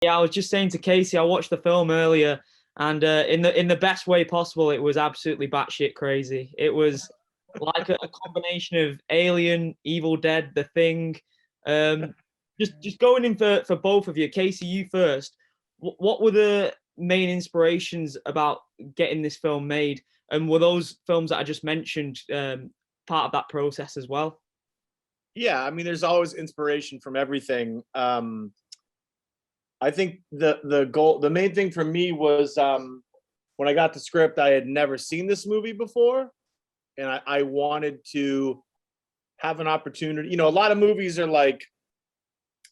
Yeah, I was just saying to Casey, I watched the film earlier, and in the best way possible, it was absolutely batshit crazy. It was like a combination of Alien, Evil Dead, The Thing. Um, just going in for both of you, Casey, you first. What were the main inspirations about getting this film made, and were those films that I just mentioned part of that process as well? Yeah, I mean, there's always inspiration from everything. I think the main thing for me was when I got the script, I had never seen this movie before, and I wanted to have an opportunity. A lot of movies are like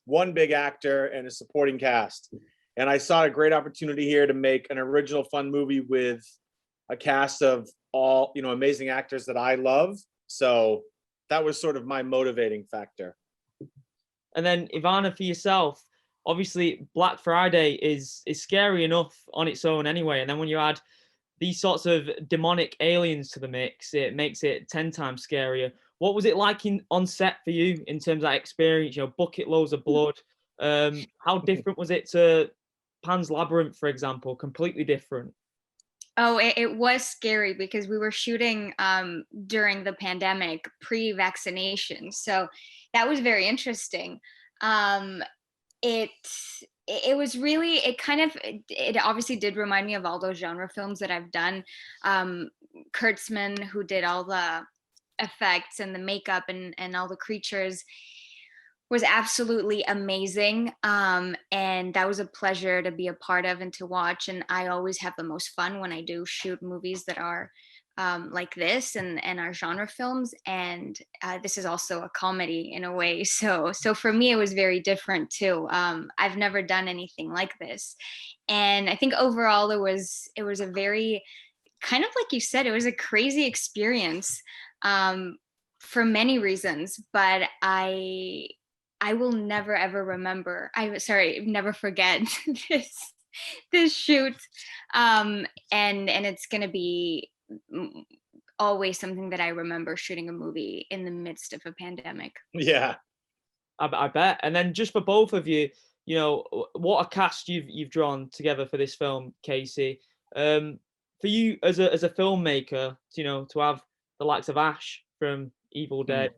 one big actor and a supporting cast, and I saw a great opportunity here to make an original, fun movie with a cast of all amazing actors that I love. So that was sort of my motivating factor. And then Ivana, for yourself, obviously Black Friday is scary enough on its own anyway. And then when you add these sorts of demonic aliens to the mix, it makes it 10 times scarier. What was it like on set for you in terms of that experience? Bucket loads of blood. How different was it to Pan's Labyrinth, for example? Completely different. Oh, it was scary because we were shooting during the pandemic, pre-vaccination. So that was very interesting. Um, it it was really, it obviously did remind me of all those genre films that I've done. Kurtzman, who did all the effects and the makeup and all the creatures, was absolutely amazing. And that was a pleasure to be a part of and to watch. And I always have the most fun when I do shoot movies that are like this and our genre films. And this is also a comedy in a way. So for me, it was very different too. I've never done anything like this. And I think overall it was a very, kind of like you said, it was a crazy experience for many reasons, but I will never ever remember. Never forget this this shoot, and it's gonna be always something that I remember, shooting a movie in the midst of a pandemic. Yeah. I bet. And then just for both of you, what a cast you've drawn together for this film, Casey. For you as a filmmaker, to have the likes of Ash from Evil Dead,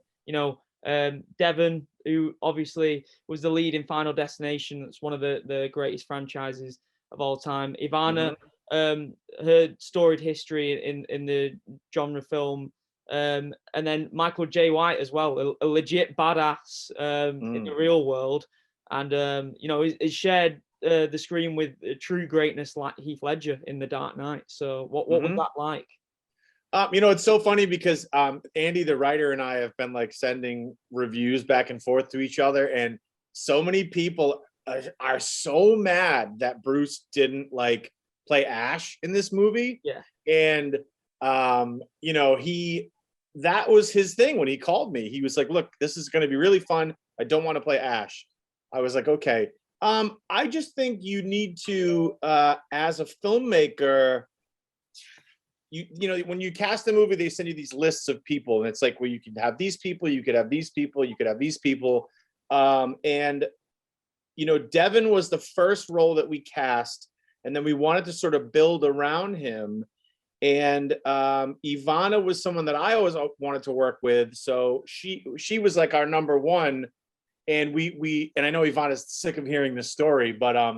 Devon, who obviously was the lead in Final Destination. That's one of the greatest franchises of all time. Ivana, her storied history in the genre film. And then Michael J. White as well, a legit badass in the real world, and is shared the screen with true greatness like Heath Ledger in The Dark Knight. So what was that like? It's so funny because Andy, the writer, and I have been like sending reviews back and forth to each other, and so many people are so mad that Bruce didn't like play Ash in this movie. Yeah. And that was his thing when he called me. He was like, "Look, this is going to be really fun. I don't want to play Ash." I was like, "Okay." I just think you need to, as a filmmaker, when you cast a movie, they send you these lists of people, and it's like, well, you could have these people, you could have these people, you could have these people. And Devin was the first role that we cast, and then we wanted to sort of build around him. And Ivana was someone that I always wanted to work with, so she was like our number one. And we and I know Ivana's sick of hearing this story, but I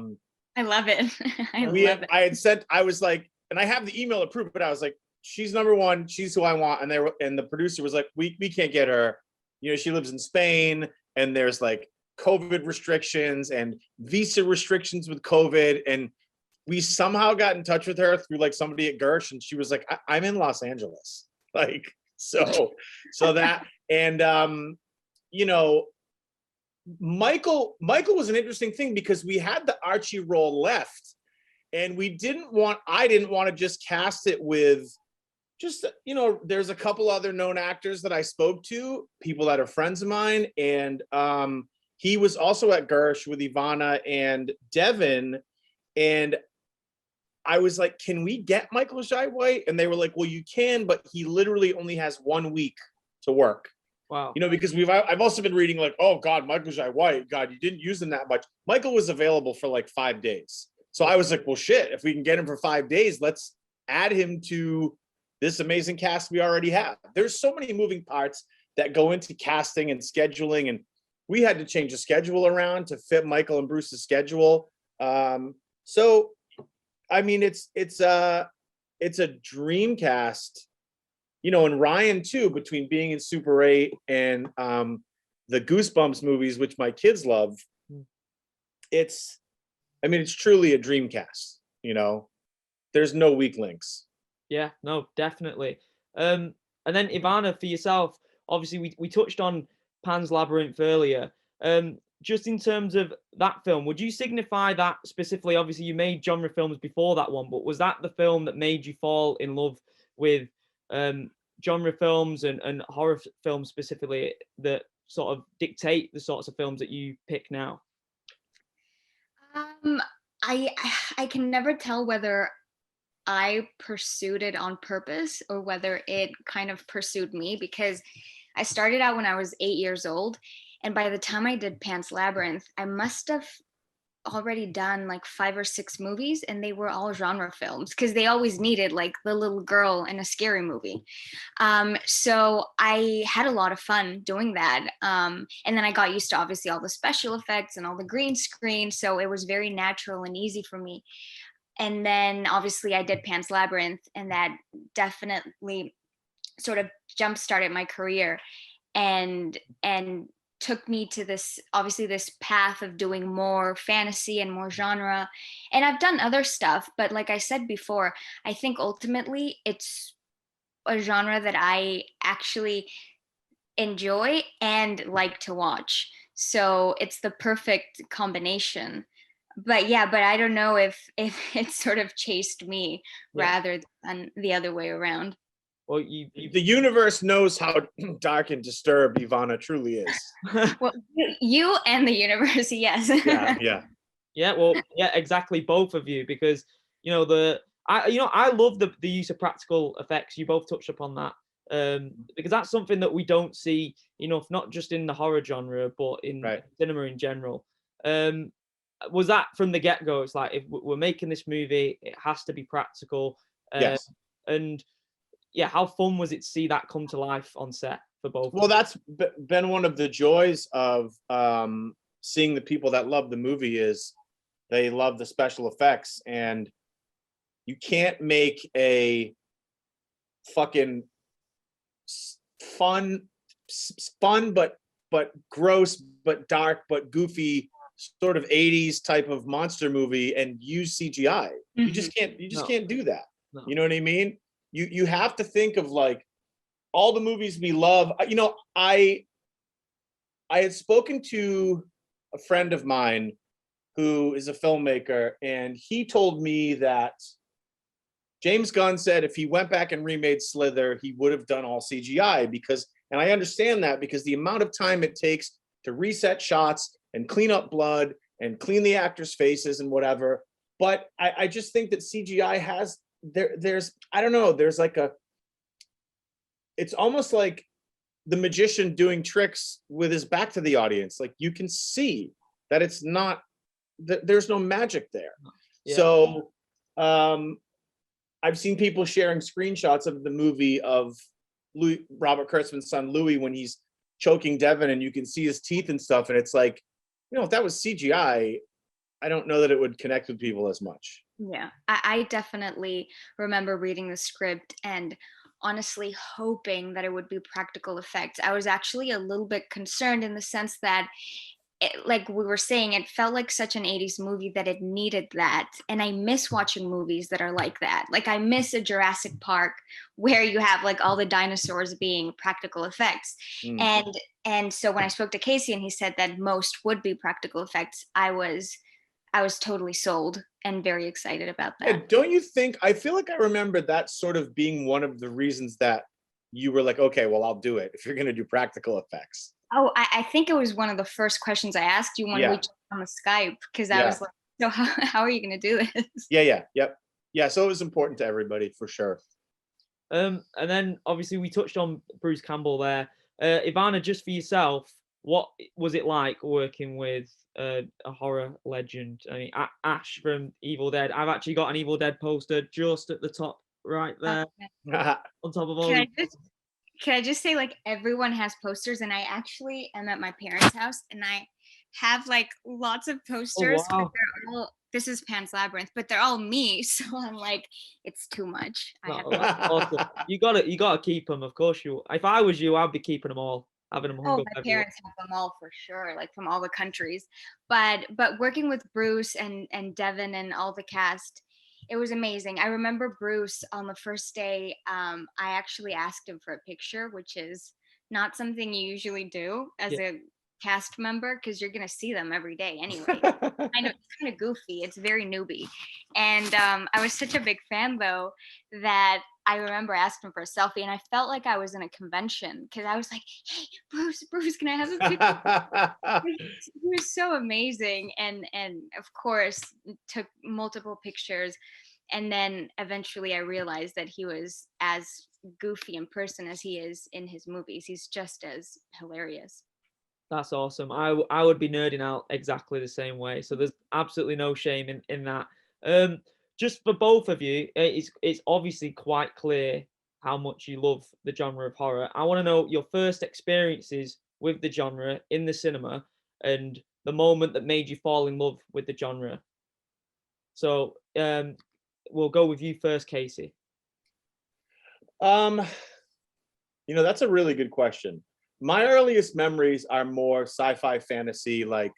love it. I was like, and I have the email approved, but I was like, she's number one, she's who I want. And the producer was like, we can't get her. She lives in Spain, and there's like COVID restrictions and visa restrictions with COVID. And we somehow got in touch with her through like somebody at Gersh, and she was like, I'm in Los Angeles. Like, so that, and Michael was an interesting thing because we had the Archie role left, and I didn't want to just cast it with just, there's a couple other known actors that I spoke to, people that are friends of mine. And he was also at Gersh with Ivana and Devin. And I was like, can we get Michael Jai White? And they were like, well, you can, but he literally only has 1 week to work. Wow. You know, because I've also been reading like, oh God, Michael Jai White, God, you didn't use him that much. Michael was available for like 5 days. So I was like, well, shit, if we can get him for 5 days, let's add him to this amazing cast we already have. There's so many moving parts that go into casting and scheduling, and we had to change the schedule around to fit Michael and Bruce's schedule. So, I mean, it's a dream cast, you know, and Ryan too, between being in Super 8 and the Goosebumps movies, which my kids love. It's truly a dream cast, you know. There's no weak links. Yeah, no, definitely. And then Ivana, for yourself, obviously we touched on Pan's Labyrinth earlier. Just in terms of that film, would you signify that specifically? Obviously, you made genre films before that one, but was that the film that made you fall in love with genre films and horror films specifically that sort of dictate the sorts of films that you pick now? I can never tell whether I pursued it on purpose or whether it kind of pursued me, because I started out when I was 8 years old, and by the time I did Pan's Labyrinth, I must have already done like 5 or 6 movies, and they were all genre films because they always needed like the little girl in a scary movie. So I had a lot of fun doing that. And then I got used to obviously all the special effects and all the green screen, so it was very natural and easy for me. And then obviously I did Pan's Labyrinth, and that definitely sort of jump started my career and took me to this, obviously, this path of doing more fantasy and more genre. And I've done other stuff, but like I said before, I think ultimately it's a genre that I actually enjoy and like to watch. So it's the perfect combination. But yeah, but I don't know if it sort of chased me rather than the other way around. Well, the universe knows how dark and disturbed Ivana truly is. Well, you and the universe, yes. Yeah. Well, yeah, exactly, both of you, because you know I love the use of practical effects. You both touched upon that, because that's something that we don't see enough, not just in the horror genre, but in cinema in general. Was that from the get-go? It's like, if we're making this movie, it has to be practical. Yes. And yeah, how fun was it to see that come to life on set for both? Well, that's been one of the joys of seeing the people that love the movie, is they love the special effects, and you can't make a fucking fun but gross but dark but goofy sort of 80s type of monster movie and use CGI. Mm-hmm. You just can't do that. No. You know what I mean? You have to think of like all the movies we love. You know, I had spoken to a friend of mine who is a filmmaker, and he told me that James Gunn said if he went back and remade Slither, he would have done all CGI, because, and I understand that, because the amount of time it takes to reset shots and clean up blood and clean the actors' faces and whatever. But I just think that CGI has, there's, I don't know, there's like it's almost like the magician doing tricks with his back to the audience. Like, you can see that it's not, there's no magic there. Yeah. So I've seen people sharing screenshots of the movie of Robert Kurtzman's son Louis when he's choking Devin, and you can see his teeth and stuff, and it's like, you know, if that was CGI, I don't know that it would connect with people as much. Yeah, I definitely remember reading the script and honestly hoping that it would be practical effects. I was actually a little bit concerned in the sense that, like we were saying, it felt like such an 80s movie that it needed that. And I miss watching movies that are like that. Like, I miss a Jurassic Park where you have like all the dinosaurs being practical effects. And so when I spoke to Casey and he said that most would be practical effects, I was totally sold and very excited about that. Yeah, don't you think, I feel like I remember that sort of being one of the reasons that you were like, okay, well, I'll do it if you're going to do practical effects. Oh, I think it was one of the first questions I asked you when we jumped on the Skype, because I was like, so how are you going to do this? Yeah. So it was important to everybody, for sure. And then obviously we touched on Bruce Campbell there. Ivana, just for yourself, what was it like working with a horror legend? I mean, Ash from Evil Dead. I've actually got an Evil Dead poster just at the top right there, Okay. on top of all. Can I these just can I just say, like, everyone has posters, and I actually am at my parents' house, and I have like lots of Oh posters, but wow! they're all, this is Pan's Labyrinth, but they're all me. So I'm like, it's too much. I have No, to. that's awesome. You gotta keep them. Of course you. If I was you, I'd be keeping them all, having them hung Oh, up my everywhere. parents have them all for sure, like from all the countries. But working with Bruce and Devin and all the cast, it was amazing. I remember Bruce on the first day. I actually asked him for a picture, which is not something you usually do as Yeah. a cast member because you're gonna see them every day anyway. I know it's kind of goofy. It's very newbie, and I was such a big fan though that I remember asking for a selfie, and I felt like I was in a convention because I was like, "Hey, Bruce, can I have a picture?" He was so amazing, and of course took multiple pictures, and then eventually I realized that he was as goofy in person as he is in his movies. He's just as hilarious. That's awesome. I would be nerding out exactly the same way. So there's absolutely no shame in that. Just for both of you, it's obviously quite clear how much you love the genre of horror. I want to know your first experiences with the genre in the cinema and the moment that made you fall in love with the genre. So we'll go with you first, Casey. um, that's a really good question. My earliest memories are more sci-fi fantasy, like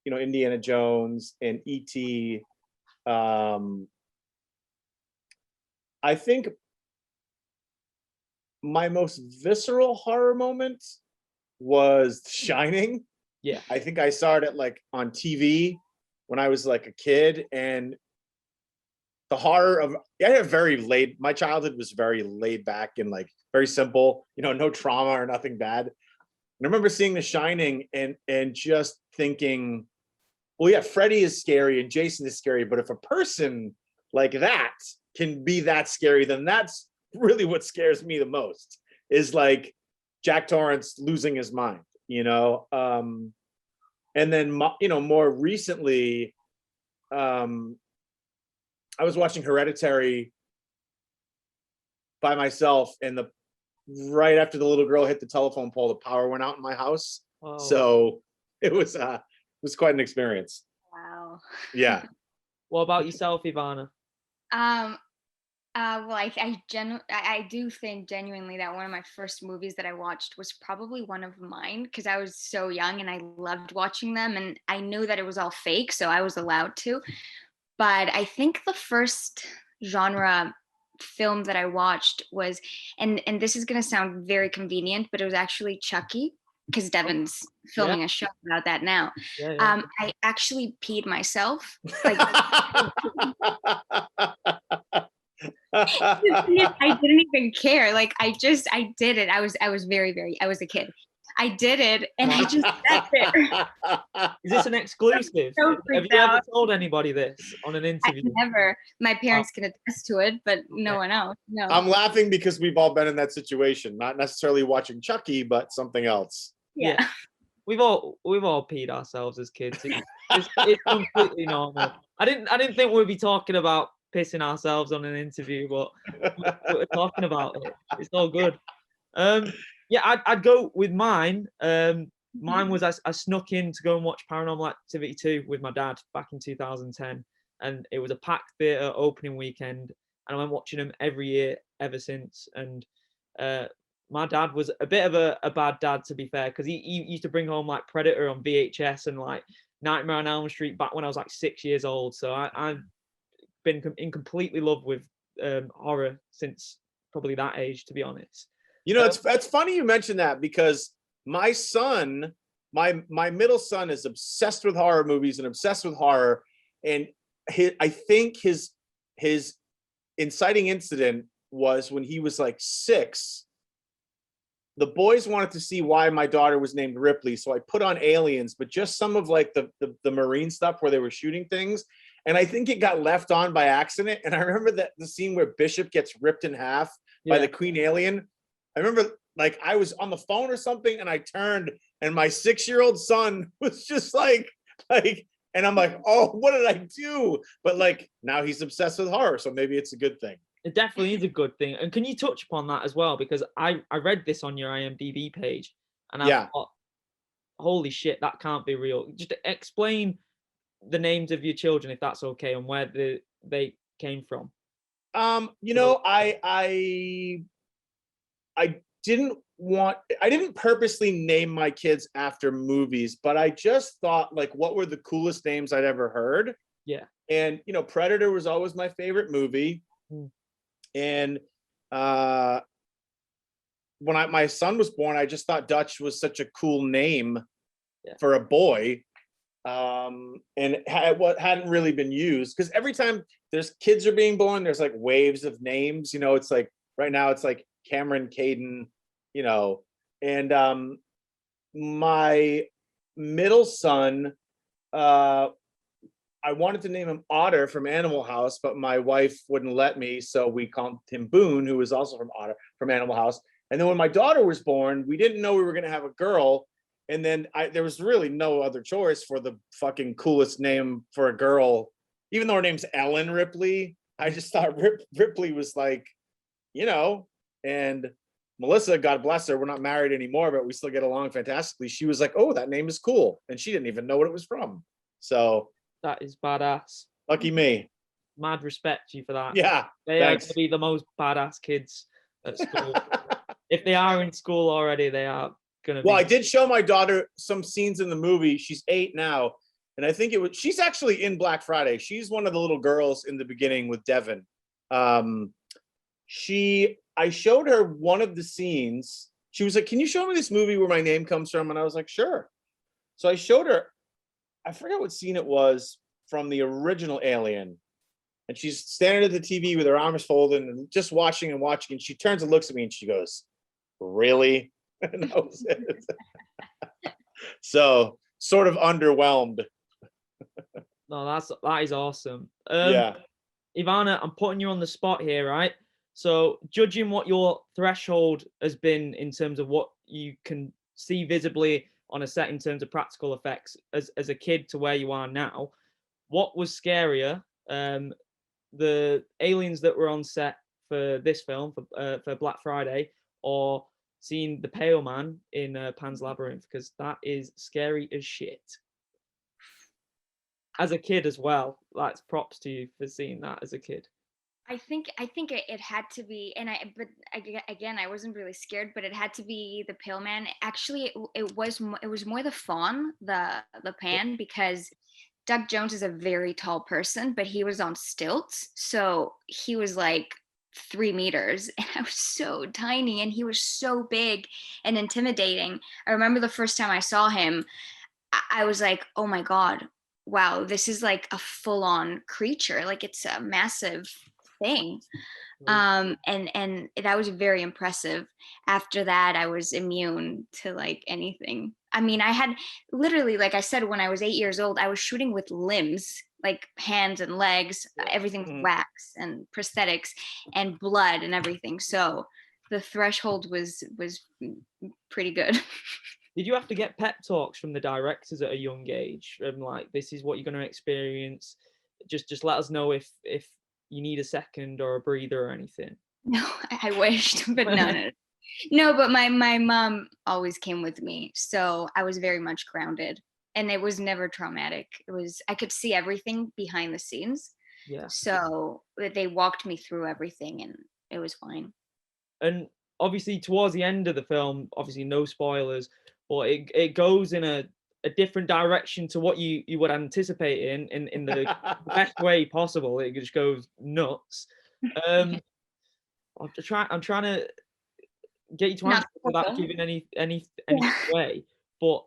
Indiana Jones and E.T. I think my most visceral horror moment was The Shining. Yeah. I think I saw it on TV when I was like a kid, and the horror of my childhood was very laid back and like very simple, no trauma or nothing bad. And I remember seeing The Shining and just thinking, well, yeah, Freddy is scary and Jason is scary, but if a person like that can be that scary, then that's really what scares me the most, is like Jack Torrance losing his mind, and then more recently, I was watching Hereditary by myself, and right after the little girl hit the telephone pole, the power went out in my house. Oh. So it was quite an experience. Wow. Yeah. What about yourself, Ivana? Well, I do think genuinely that one of my first movies that I watched was probably one of mine because I was so young and I loved watching them, and I knew that it was all fake, so I was allowed to. But I think the first genre film that I watched was, and this is gonna sound very convenient, but it was actually Chucky because Devin's filming a show about that now. Yeah. I actually peed myself. Like, I didn't even care. Like I did it. I was I was a kid. I did it and I just said it. Is this an exclusive? So Have freaked you ever out. told anybody this on an I interview? never. My parents can attest to it, but no one else. No. I'm laughing because we've all been in that situation, not necessarily watching Chucky, but something else. Yeah. We've all peed ourselves as kids. It's completely normal. I didn't think we'd be talking about pissing ourselves on an interview, but we're talking about it. It's all good. Yeah, I'd go with mine. Mine was I snuck in to go and watch Paranormal Activity 2 with my dad back in 2010, and it was a packed theatre opening weekend, and I went watching them every year ever since. And my dad was a bit of a bad dad, to be fair, because he used to bring home like Predator on VHS and like Nightmare on Elm Street back when I was like 6 years old. So I've been in completely love with horror since probably that age, to be honest. It's funny you mentioned that because my son, my middle son, is obsessed with horror movies and obsessed with horror, and I think his inciting incident was when he was like 6. The boys wanted to see why my daughter was named Ripley, so I put on Aliens, but just some of like the marine stuff where they were shooting things, and I think it got left on by accident. And I remember that the scene where Bishop gets ripped in half by the Queen Alien. I remember like I was on the phone or something, and I turned, and my 6-year-old son was just like, and I'm like, oh, what did I do? But like now he's obsessed with horror, so maybe it's a good thing. It definitely is a good thing. And can you touch upon that as well? Because I read this on your IMDb page, and I Yeah. thought, holy shit, that can't be real. Just explain the names of your children, if that's okay, and where they came from. You know, I didn't purposely name my kids after movies, but I just thought like, what were the coolest names I'd ever heard? Yeah. And you know, Predator was always my favorite movie. And when my son was born, I just thought Dutch was such a cool name for a boy. And what hadn't really been used, because every time there's kids are being born, there's like waves of names, you know. It's like right now it's like Cameron, Caden, you know. And my middle son, I wanted to name him Otter from Animal House, but my wife wouldn't let me, so we called him Boone, who was also from Animal House. And then when my daughter was born, we didn't know we were going to have a girl. And then there was really no other choice for the fucking coolest name for a girl, even though her name's Ellen Ripley. I just thought Ripley was like, you know. And Melissa, God bless her, we're not married anymore, but we still get along fantastically. She was like, oh, that name is cool. And she didn't even know what it was from. So that is badass. Lucky me. Mad respect to you for that. Yeah. They are going to be the most badass kids at school. If they are in school already, they are going to be. Well, I did show my daughter some scenes in the movie. She's 8 now. And I think she's actually in Black Friday. She's one of the little girls in the beginning with Devin. I showed her one of the scenes. She was like, can you show me this movie where my name comes from? And I was like, sure. So I showed her, I forgot what scene it was from the original Alien. And she's standing at the TV with her arms folded and just watching and watching. And she turns and looks at me and she goes, really? And that was it. So sort of underwhelmed. No, that is awesome. Yeah. Ivana, I'm putting you on the spot here, right? So judging what your threshold has been in terms of what you can see visibly on a set in terms of practical effects as a kid to where you are now, what was scarier? The aliens that were on set for this film, for Black Friday, or seeing the Pale Man in Pan's Labyrinth? Because that is scary as shit. As a kid as well, that's props to you for seeing that as a kid. I think it had to be, but again, I wasn't really scared, but it had to be the Pale Man. Actually, it was more the fawn, the Pan, because Doug Jones is a very tall person, but he was on stilts, so he was like 3 meters, and I was so tiny, and he was so big and intimidating. I remember the first time I saw him, I was like, oh my God, wow, this is like a full-on creature, like it's a massive thing. And that was very impressive. After that, I was immune to like anything. I mean, I had literally, like I said, when I was 8 years old, I was shooting with limbs, like hands and legs, everything with wax and prosthetics and blood and everything. So the threshold was pretty good. Did you have to get pep talks from the directors at a young age? Like, this is what you're going to experience. Just let us know if you need a second or a breather or anything. No, I wished, but no. No, but my mom always came with me, so I was very much grounded, and it was never traumatic. I could see everything behind the scenes. Yeah. So they walked me through everything, and it was fine. And obviously, towards the end of the film, obviously no spoilers, but it goes in a different direction to what you would anticipate in the best way possible. It just goes nuts. I'm trying to get you to answer without giving any way, but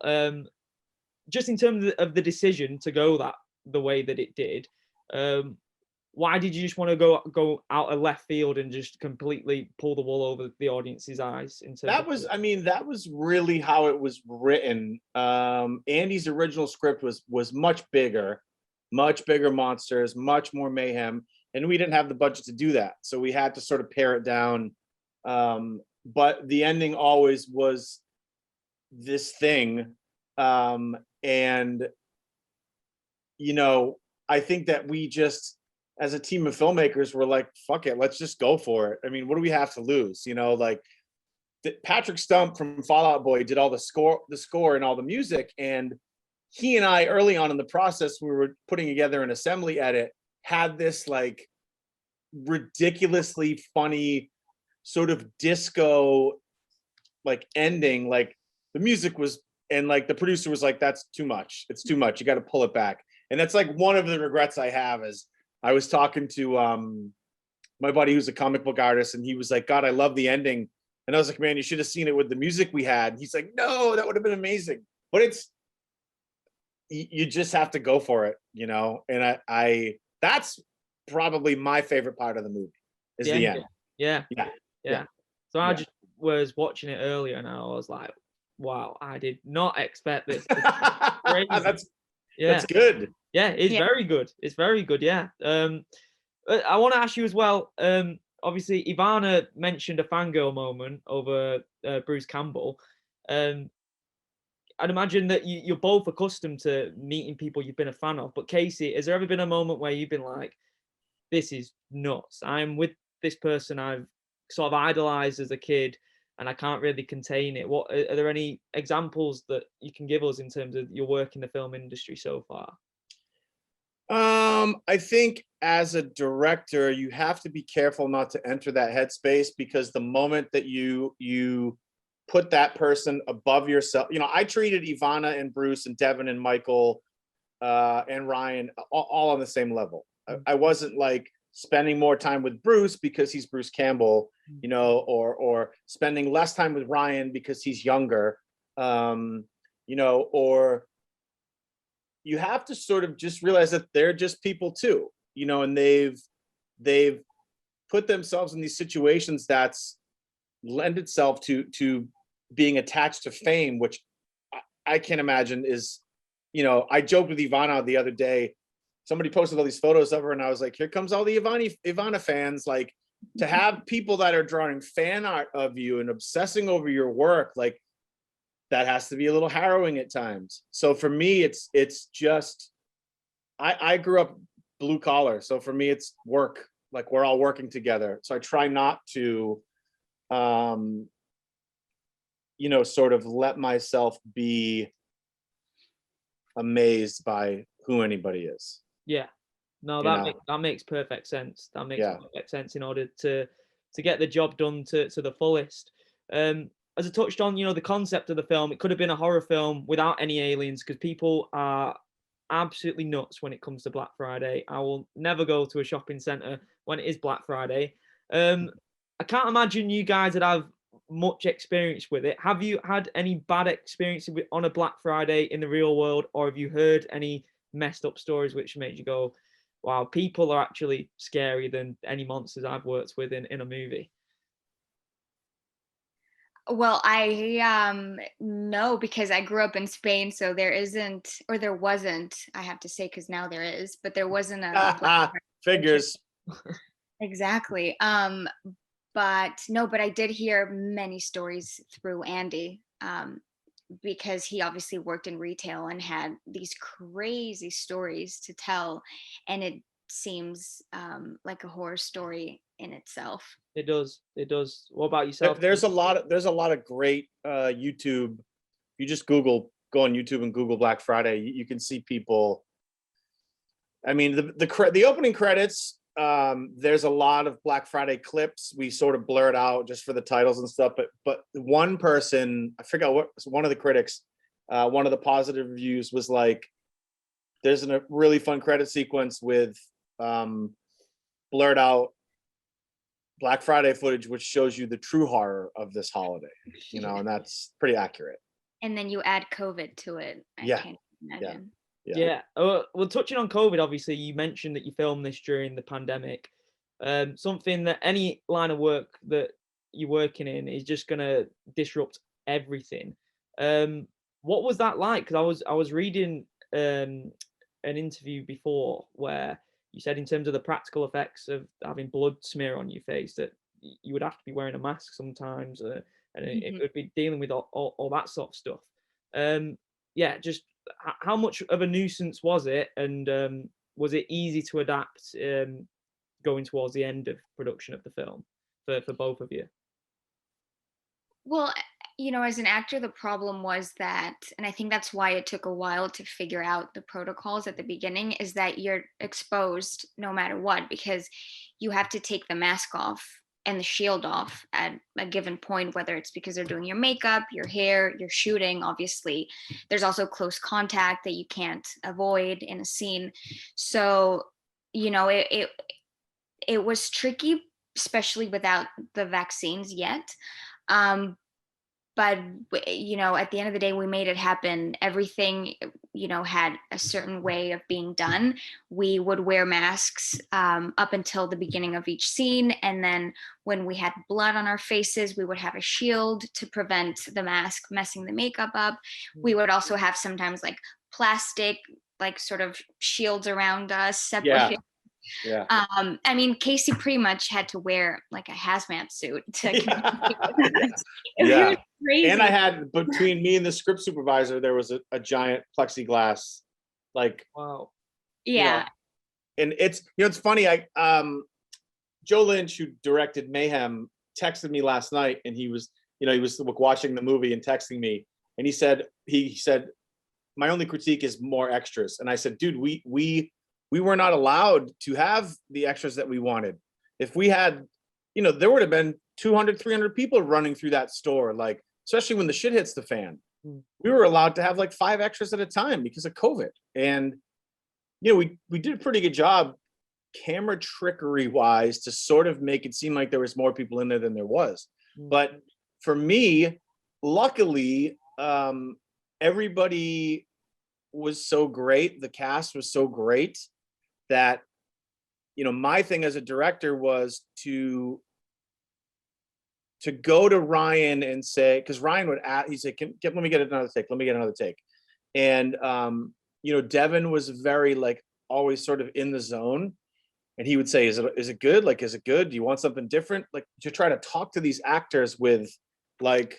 just in terms of the decision to go the way that it did, why did you just want to go out of left field and just completely pull the wool over the audience's eyes? That was really how it was written. Andy's original script was much bigger monsters, much more mayhem, and we didn't have the budget to do that, so we had to sort of pare it down but the ending always was this thing. And, you know, I think that we just, as a team of filmmakers, were like, fuck it, let's just go for it. I mean, what do we have to lose? You know, like Patrick Stump from Fall Out Boy did all the score and all the music. And he and I, early on in the process, we were putting together an assembly edit, had this like ridiculously funny sort of disco like ending. Like the music was, and like the producer was like, that's too much. It's too much. You got to pull it back. And that's like one of the regrets I have is I was talking to my buddy who's a comic book artist, and he was like, God, I love the ending. And I was like, man, you should have seen it with the music we had. And he's like, no, that would have been amazing. But it's, you just have to go for it, you know? And I that's probably my favorite part of the movie is the end. Yeah. So I Yeah. just was watching it earlier and I was like, wow, I did not expect this. That's good. Yeah, it's very good. It's very good. Yeah. I want to ask you as well. Obviously, Ivana mentioned a fangirl moment over Bruce Campbell. I'd imagine that you're both accustomed to meeting people you've been a fan of. But Casey, has there ever been a moment where you've been like, this is nuts? I'm with this person I've sort of idolized as a kid and I can't really contain it. What are there any examples that you can give us in terms of your work in the film industry so far? I think as a director, you have to be careful not to enter that headspace, because the moment that you put that person above yourself, you know, I treated Ivana and Bruce and Devin and Michael and Ryan all on the same level. I wasn't like spending more time with Bruce because he's Bruce Campbell, you know, or spending less time with Ryan because he's younger, you know, or you have to sort of just realize that they're just people too, you know, and they've put themselves in these situations that's lend itself to being attached to fame, which I can't imagine is, you know, I joked with Ivana the other day. Somebody posted all these photos of her and I was like, here comes all the Ivana fans. Like, to have people that are drawing fan art of you and obsessing over your work, like that has to be a little harrowing at times. So for me, it's just, I grew up blue collar. So for me, it's work, like we're all working together. So I try not to, you know, sort of let myself be amazed by who anybody is. Yeah, no, that makes perfect sense. That makes perfect sense in order to get the job done to the fullest. As I touched on, you know, the concept of the film, it could have been a horror film without any aliens, because people are absolutely nuts when it comes to Black Friday. I will never go to a shopping center when it is Black Friday. I can't imagine you guys would have much experience with it. Have you had any bad experiences on a Black Friday in the real world, or have you heard any messed up stories which made you go, wow, people are actually scarier than any monsters I've worked with in a movie? Well, I no, because I grew up in Spain, so there isn't, or there wasn't, I have to say, because now there is, but there wasn't a figures. Exactly. But no, but I did hear many stories through Andy, because he obviously worked in retail and had these crazy stories to tell, and it seems like a horror story in itself. It does. What about yourself? There's a lot of great YouTube. You just go on YouTube and Google Black Friday. You can see people. I mean, the opening credits. There's a lot of Black Friday clips. We sort of blurred out just for the titles and stuff. But one person, I forgot what, one of the critics, one of the positive reviews was like, there's a really fun credit sequence with blurred out Black Friday footage, which shows you the true horror of this holiday, you know, and that's pretty accurate. And then you add COVID to it. I can't imagine. Yeah. Well, touching on COVID, obviously, you mentioned that you filmed this during the pandemic. Something that any line of work that you're working in is just going to disrupt everything. What was that like? Because I was reading an interview before where you said in terms of the practical effects of having blood smear on your face that you would have to be wearing a mask sometimes, and it Mhm. would be dealing with all that sort of stuff. Yeah, just how much of a nuisance was it, and was it easy to adapt going towards the end of production of the film for both of you? Well, as an actor, the problem was that, and I think that's why it took a while to figure out the protocols at the beginning, is that you're exposed no matter what, because you have to take the mask off and the shield off at a given point, whether it's because they're doing your makeup, your hair, you're shooting, obviously. There's also close contact that you can't avoid in a scene. So, it was tricky, especially without the vaccines yet. Um, but at the end of the day, we made it happen. Everything had a certain way of being done. We would wear masks up until the beginning of each scene, and then when we had blood on our faces, we would have a shield to prevent the mask messing the makeup up. We would also have sometimes like plastic, like sort of shields around us, separated. Yeah. I mean, Casey pretty much had to wear like a hazmat suit to communicate with us. It Yeah. was crazy. And I had, between me and the script supervisor, there was a giant plexiglass, like, Wow. Yeah. And it's funny. Joe Lynch, who directed Mayhem, texted me last night, and he was watching the movie and texting me, and he said, my only critique is more extras. And I said, dude, we were not allowed to have the extras that we wanted. If we had, there would have been 200, 300 people running through that store, like, especially when the shit hits the fan. We were allowed to have like 5 extras at a time because of COVID. And, we did a pretty good job camera trickery wise to sort of make it seem like there was more people in there than there was. But for me, luckily, everybody was so great. The cast was so great that, my thing as a director was to go to Ryan and say, because Ryan would he said, let me get another take. Let me get another take. And, Devin was very like always sort of in the zone. And he would say, is it good? Like, is it good? Do you want something different? Like, to try to talk to these actors with like,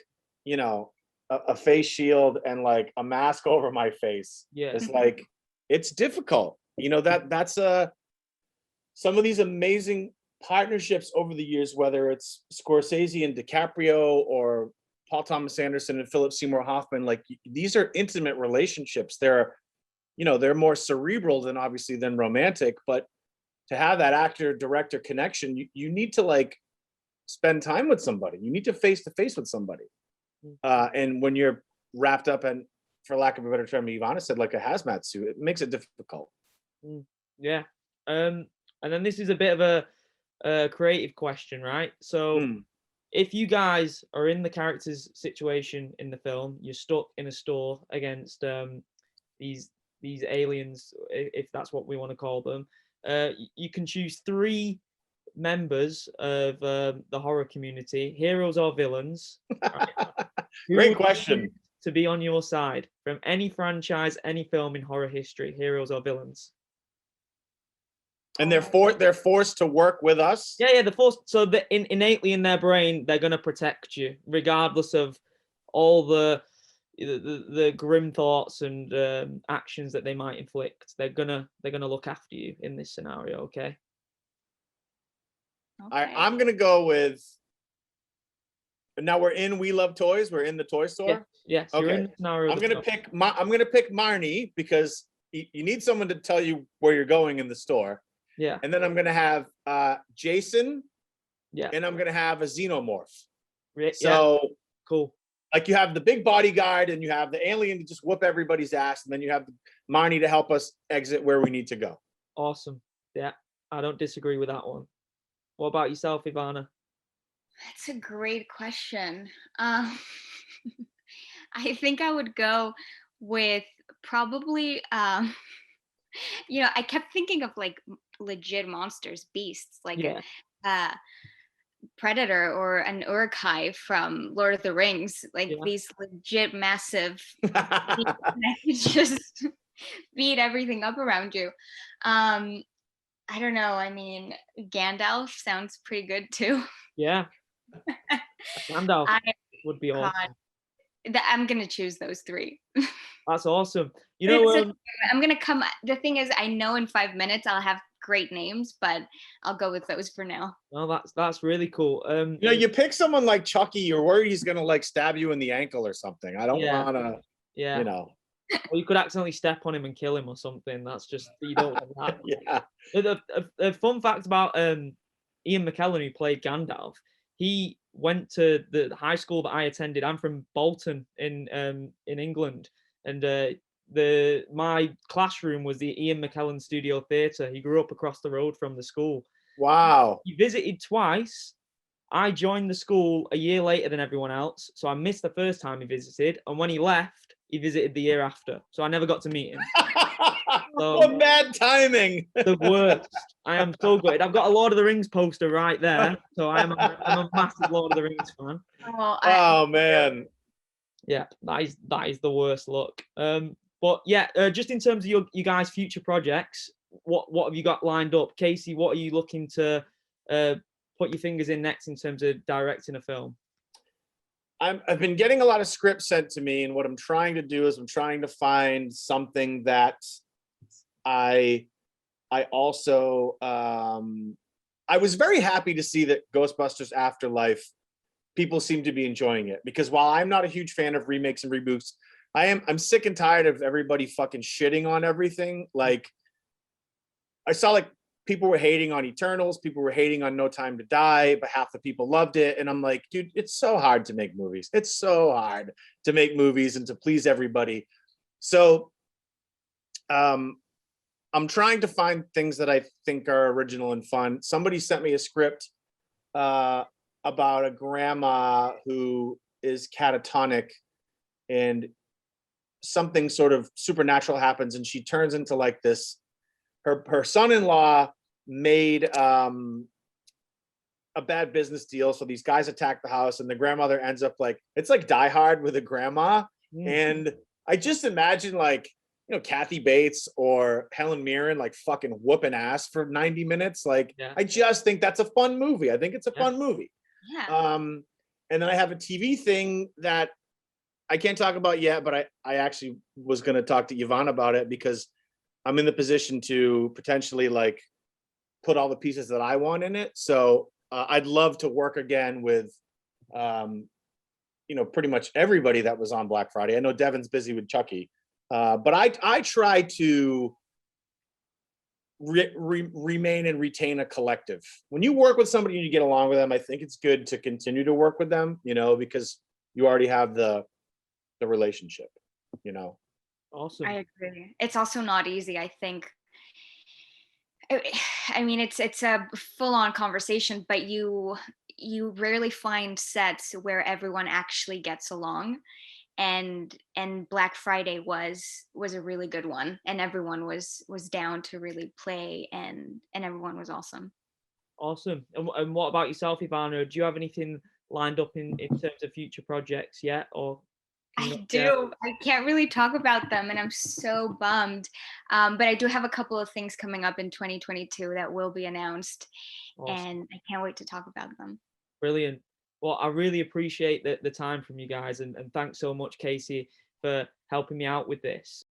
a face shield and like a mask over my face. Yeah. It's like, it's difficult. That's some of these amazing partnerships over the years, whether it's Scorsese and DiCaprio or Paul Thomas Anderson and Philip Seymour Hoffman, like, these are intimate relationships. They're more cerebral than romantic, but to have that actor director connection, you need to like spend time with somebody. You need to face with somebody. And when you're wrapped up in, for lack of a better term, Ivana said, like a hazmat suit, it makes it difficult. Yeah. And then this is a bit of a creative question, right? So if you guys are in the character's situation in the film, you're stuck in a store against these aliens, if that's what we want to call them. You can choose 3 members of the horror community, heroes or villains. Right? Great question. To be on your side from any franchise, any film in horror history, heroes or villains. And they're forced to work with us. Yeah, they're forced. So innately in their brain, they're gonna protect you, regardless of all the grim thoughts and actions that they might inflict. They're gonna look after you in this scenario. Okay. I'm gonna go with. Now we're in We Love Toys. We're in the toy store. Yes. Okay. You're in the scenario. I'm gonna pick Marnie because you need someone to tell you where you're going in the store. Yeah. And then I'm gonna have Jason. Yeah. And I'm gonna have a xenomorph. Yeah. So cool. Like, you have the big bodyguard and you have the alien to just whoop everybody's ass, and then you have Marnie to help us exit where we need to go. Awesome. Yeah, I don't disagree with that one. What about yourself, Ivana? That's a great question. I think I would go with probably, I kept thinking of like legit monsters, beasts, like Predator or an Uruk-hai from Lord of the Rings, like these legit massive that could just beat everything up around you. I don't know. I mean, Gandalf sounds pretty good too. Yeah, Gandalf I would be God, awesome. I'm gonna choose those three. That's awesome. You But know, it's such, I'm gonna come. The thing is, I know in 5 minutes I'll have great names, but I'll go with those for now. well, that's really cool. You know, you pick someone like Chucky, you're worried he's gonna like stab you in the ankle or something. I don't Yeah, wanna, yeah. you know. Or you could accidentally step on him and kill him or something. That's just you don't want that. Yeah. A fun fact about Ian McKellen, who played Gandalf, he went to the high school that I attended. I'm from Bolton in England, and my classroom was the Ian McKellen Studio Theatre. He grew up across the road from the school. Wow. He visited twice. I joined the school a year later than everyone else, so I missed the first time he visited. And when he left, he visited the year after, so I never got to meet him. So, What bad timing. the worst. I am so good. I've got a Lord of the Rings poster right there, so I'm a massive Lord of the Rings fan. Oh, Oh man. Yeah, that is the worst look. But yeah, just in terms of you guys' future projects, what have you got lined up, Casey? What are you looking to put your fingers in next in terms of directing a film? I've been getting a lot of scripts sent to me, and what I'm trying to do is I'm trying to find something that I also I was very happy to see that Ghostbusters Afterlife, people seem to be enjoying it, because while I'm not a huge fan of remakes and reboots, I'm sick and tired of everybody fucking shitting on everything. Like, I saw like people were hating on Eternals, people were hating on No Time to Die, but half the people loved it. And I'm like, dude, it's so hard to make movies. It's so hard to make movies and to please everybody. So I'm trying to find things that I think are original and fun. Somebody sent me a script about a grandma who is catatonic, and something sort of supernatural happens, and she turns into like this. Her son-in-law made a bad business deal, so these guys attack the house, and the grandmother ends up like, it's like Die Hard with a grandma. And I just imagine, like, you know, Kathy Bates or Helen Mirren like fucking whooping ass for 90 minutes. Like, Yeah. I just think that's a fun movie. I think it's a fun movie. yeah. And then I have a TV thing that I can't talk about yet, but I actually was going to talk to Ivana about it, because I'm in the position to potentially like put all the pieces that I want in it. So I'd love to work again with, you know, pretty much everybody that was on Black Friday. I know Devin's busy with Chucky, but I try to remain and retain a collective. When you work with somebody and you get along with them, I think it's good to continue to work with them, you know, because you already have the relationship, you know. Awesome. I agree. It's also not easy, I think. I mean, it's a full-on conversation, but you rarely find sets where everyone actually gets along. And Black Friday was a really good one, and everyone was down to really play, and everyone was awesome. Awesome. And what about yourself, Ivana? Do you have anything lined up in terms of future projects yet, or can you I not share? do. I can't really talk about them, and I'm so bummed. But I do have a couple of things coming up in 2022 that will be announced, Awesome. and I can't wait to talk about them. Brilliant. Well, I really appreciate the time from you guys, and thanks so much, Casey, for helping me out with this.